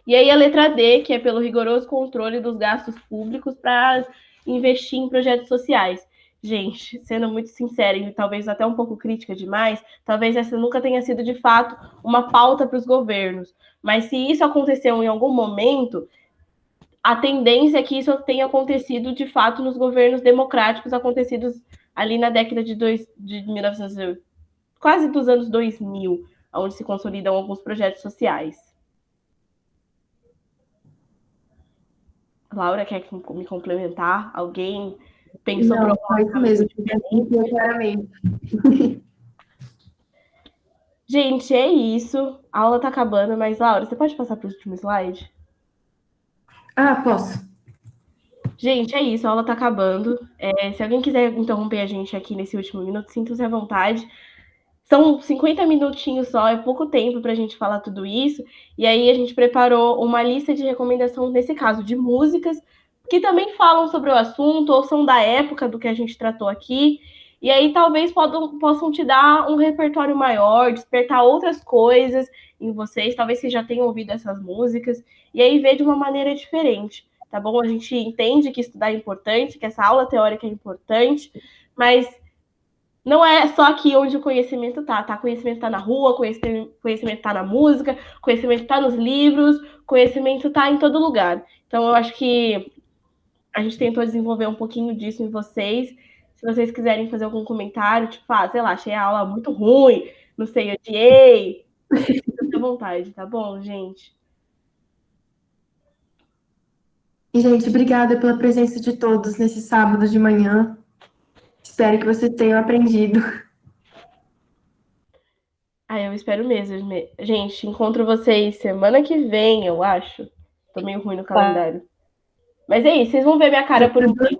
E aí a letra D, que é pelo rigoroso controle dos gastos públicos para investir em projetos sociais. Gente, sendo muito sincera e talvez até um pouco crítica demais, talvez essa nunca tenha sido de fato uma pauta para os governos. Mas se isso aconteceu em algum momento, a tendência é que isso tenha acontecido de fato nos governos democráticos acontecidos ali na década de 1900, quase dos anos 2000, onde se consolidam alguns projetos sociais. Laura, quer me complementar? Alguém pensou Não, foi isso mesmo. Claramente. Gente, é isso. A aula tá acabando, mas, Laura, você pode passar para o último slide? Posso. Gente, é isso. A aula tá acabando. Se alguém quiser interromper a gente aqui nesse último minuto, sinta-se à vontade. São 50 minutinhos só, é pouco tempo para a gente falar tudo isso. E aí a gente preparou uma lista de recomendação, nesse caso, de músicas que também falam sobre o assunto ou são da época do que a gente tratou aqui. E aí talvez possam te dar um repertório maior, despertar outras coisas em vocês. Talvez vocês já tenham ouvido essas músicas. E aí ver de uma maneira diferente, tá bom? A gente entende que estudar é importante, que essa aula teórica é importante, mas não é só aqui onde o conhecimento tá? O conhecimento tá na rua, conhecimento tá na música, conhecimento tá nos livros, conhecimento tá em todo lugar. Então, eu acho que a gente tentou desenvolver um pouquinho disso em vocês. Se vocês quiserem fazer algum comentário, tipo, sei lá, achei a aula muito ruim, não sei, odiei, fique à vontade, tá bom, gente? E, gente, obrigada pela presença de todos nesse sábado de manhã. Espero que vocês tenham aprendido. Eu espero mesmo. Gente, encontro vocês semana que vem, eu acho. Tô meio ruim no calendário. Mas é isso, vocês vão ver minha cara por um tempo.